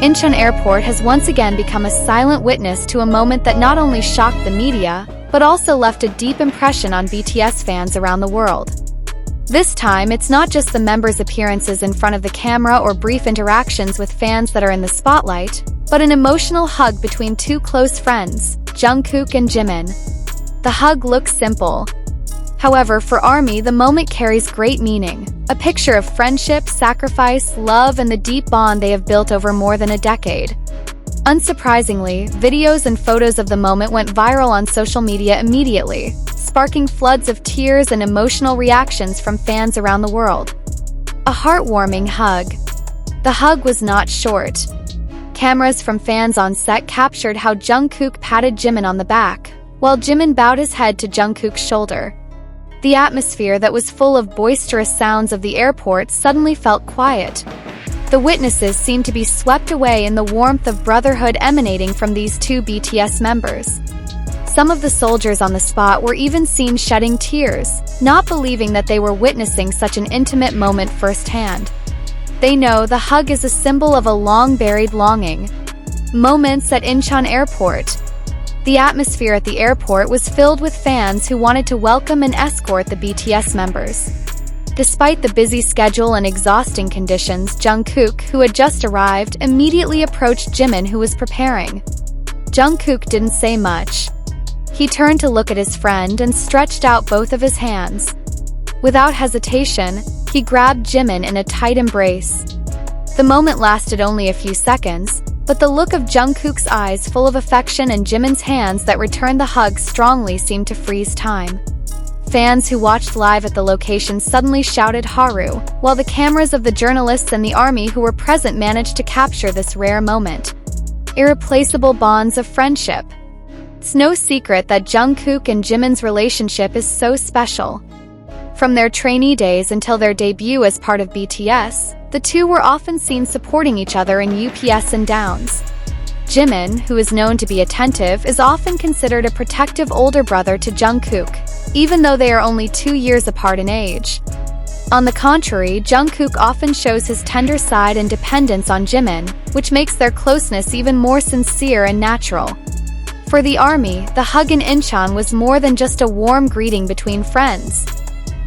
Incheon Airport has once again become a silent witness to a moment that not only shocked the media, but also left a deep impression on BTS fans around the world. This time, it's not just the members' appearances in front of the camera or brief interactions with fans that are in the spotlight, but an emotional hug between two close friends, Jungkook and Jimin. The hug looks simple. However, for ARMY, the moment carries great meaning, a picture of friendship, sacrifice, love, and the deep bond they have built over more than a decade. Unsurprisingly, videos and photos of the moment went viral on social media immediately, sparking floods of tears and emotional reactions from fans around the world. A heartwarming hug. The hug was not short. Cameras from fans on set captured how Jungkook patted Jimin on the back, while Jimin bowed his head to Jungkook's shoulder. The atmosphere that was full of boisterous sounds of the airport suddenly felt quiet. The witnesses seemed to be swept away in the warmth of brotherhood emanating from these two BTS members. Some of the soldiers on the spot were even seen shedding tears, not believing that they were witnessing such an intimate moment firsthand. They know the hug is a symbol of a long-buried longing. Moments at Incheon Airport. The atmosphere at the airport was filled with fans who wanted to welcome and escort the BTS members. Despite the busy schedule and exhausting conditions, Jungkook, who had just arrived, immediately approached Jimin, who was preparing. Jungkook didn't say much. He turned to look at his friend and stretched out both of his hands. Without hesitation, he grabbed Jimin in a tight embrace. The moment lasted only a few seconds, but the look of Jungkook's eyes full of affection and Jimin's hands that returned the hug strongly seemed to freeze time. Fans who watched live at the location suddenly shouted "Haru," while the cameras of the journalists and the ARMY who were present managed to capture this rare moment. Irreplaceable bonds of friendship. It's no secret that Jungkook and Jimin's relationship is so special. From their trainee days until their debut as part of BTS, the two were often seen supporting each other in ups and downs. Jimin, who is known to be attentive, is often considered a protective older brother to Jungkook, even though they are only 2 years apart in age. On the contrary, Jungkook often shows his tender side and dependence on Jimin, which makes their closeness even more sincere and natural. For the ARMY, the hug in Incheon was more than just a warm greeting between friends.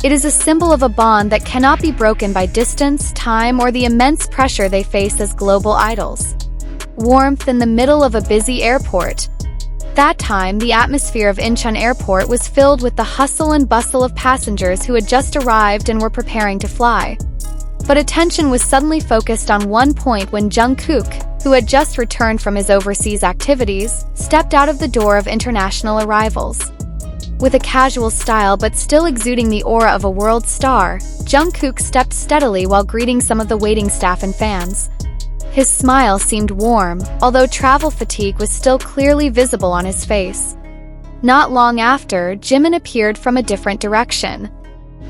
It is a symbol of a bond that cannot be broken by distance, time, or the immense pressure they face as global idols. Warmth in the middle of a busy airport. That time, the atmosphere of Incheon Airport was filled with the hustle and bustle of passengers who had just arrived and were preparing to fly. But attention was suddenly focused on one point when Jungkook, who had just returned from his overseas activities, stepped out of the door of international arrivals. With a casual style but still exuding the aura of a world star, Jungkook stepped steadily while greeting some of the waiting staff and fans. His smile seemed warm, although travel fatigue was still clearly visible on his face. Not long after, Jimin appeared from a different direction.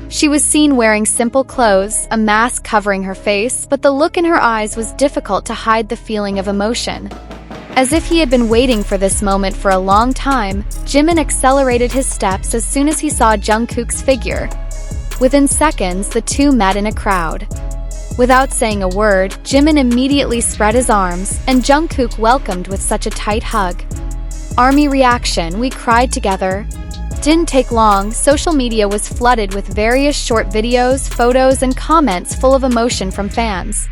She was seen wearing simple clothes, a mask covering her face, but the look in her eyes was difficult to hide the feeling of emotion. As if he had been waiting for this moment for a long time, Jimin accelerated his steps as soon as he saw Jungkook's figure. Within seconds, the two met in a crowd. Without saying a word, Jimin immediately spread his arms, and Jungkook welcomed with such a tight hug. ARMY reaction: "We cried together." Didn't take long, social media was flooded with various short videos, photos, and comments full of emotion from fans.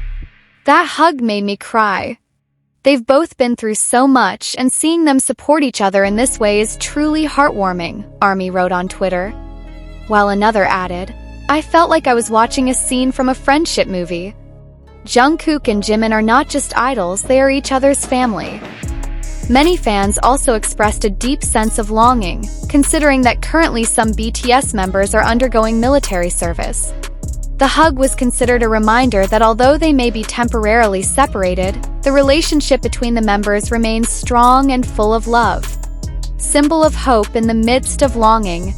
"That hug made me cry. They've both been through so much, and seeing them support each other in this way is truly heartwarming," ARMY wrote on Twitter. While another added, "I felt like I was watching a scene from a friendship movie." Jungkook and Jimin are not just idols, they are each other's family. Many fans also expressed a deep sense of longing, considering that currently some BTS members are undergoing military service. The hug was considered a reminder that although they may be temporarily separated, the relationship between the members remains strong and full of love. Symbol of hope in the midst of longing.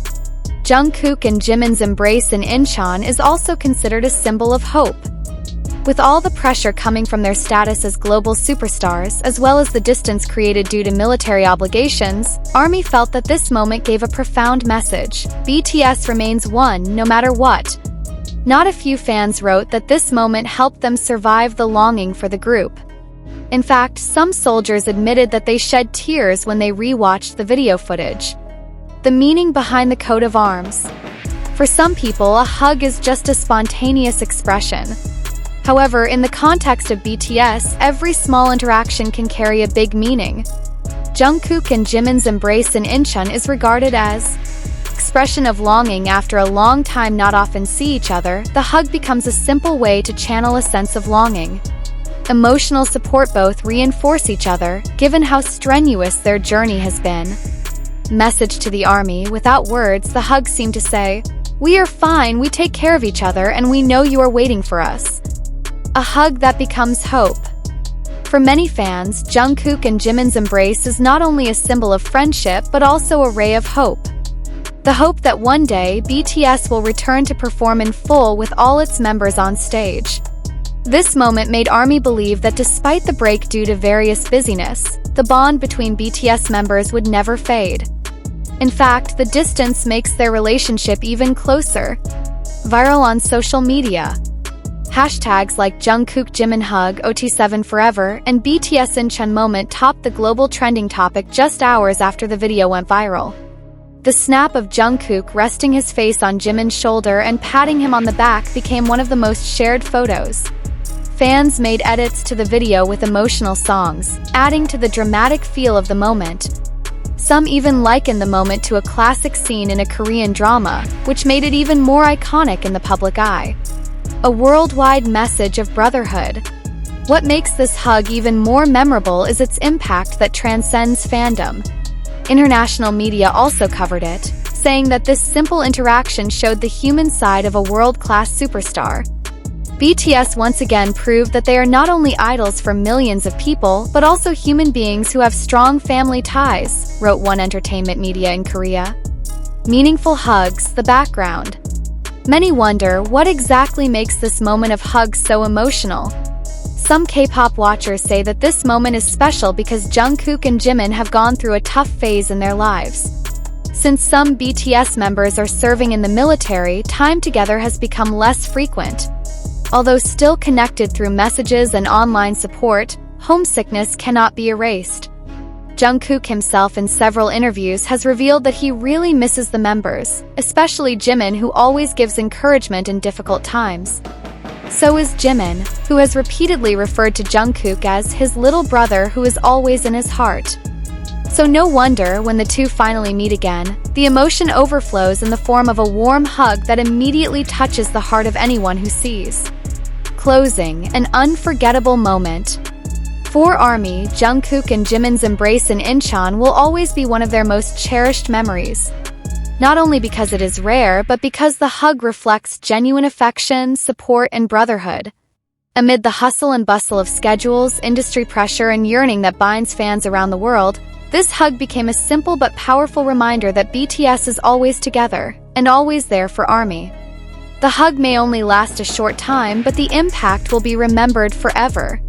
Jungkook and Jimin's embrace in Incheon is also considered a symbol of hope. With all the pressure coming from their status as global superstars, as well as the distance created due to military obligations, ARMY felt that this moment gave a profound message: BTS remains one, no matter what. Not a few fans wrote that this moment helped them survive the longing for the group. In fact, some soldiers admitted that they shed tears when they re-watched the video footage. The meaning behind the coat of arms. For some people, a hug is just a spontaneous expression. However, in the context of BTS, every small interaction can carry a big meaning. Jungkook and Jimin's embrace in Incheon is regarded as expression of longing. After a long time not often see each other, the hug becomes a simple way to channel a sense of longing. Emotional support. Both reinforce each other, given how strenuous their journey has been. Message to the army. Without words, the hug seemed to say, "We are fine, we take care of each other, and we know you are waiting for us." A hug that becomes hope. For many fans, Jungkook and Jimin's embrace is not only a symbol of friendship but also a ray of hope. The hope that one day BTS will return to perform in full with all its members on stage. This moment made ARMY believe that despite the break due to various busyness, the bond between BTS members would never fade. In fact, the distance makes their relationship even closer. Viral on social media. Hashtags like Jungkook Jimin Hug OT7 Forever and BTS Incheon Moment topped the global trending topic just hours after the video went viral. The snap of Jungkook resting his face on Jimin's shoulder and patting him on the back became one of the most shared photos. Fans made edits to the video with emotional songs, adding to the dramatic feel of the moment. Some even likened the moment to a classic scene in a Korean drama, which made it even more iconic in the public eye. A worldwide message of brotherhood. What makes this hug even more memorable is its impact that transcends fandom. International media also covered it, saying that this simple interaction showed the human side of a world-class superstar. BTS once again proved that they are not only idols for millions of people, but also human beings who have strong family ties, wrote One Entertainment Media in Korea. Meaningful hugs, the background. Many wonder what exactly makes this moment of hugs so emotional. Some K-pop watchers say that this moment is special because Jungkook and Jimin have gone through a tough phase in their lives. Since some BTS members are serving in the military, time together has become less frequent. Although still connected through messages and online support, homesickness cannot be erased. Jungkook himself in several interviews has revealed that he really misses the members, especially Jimin, who always gives encouragement in difficult times. So is Jimin, who has repeatedly referred to Jungkook as his little brother who is always in his heart. So no wonder when the two finally meet again, the emotion overflows in the form of a warm hug that immediately touches the heart of anyone who sees. Closing, an unforgettable moment. For ARMY, Jungkook and Jimin's embrace in Incheon will always be one of their most cherished memories. Not only because it is rare, but because the hug reflects genuine affection, support, and brotherhood. Amid the hustle and bustle of schedules, industry pressure, and yearning that binds fans around the world, this hug became a simple but powerful reminder that BTS is always together, and always there for ARMY. The hug may only last a short time, but the impact will be remembered forever.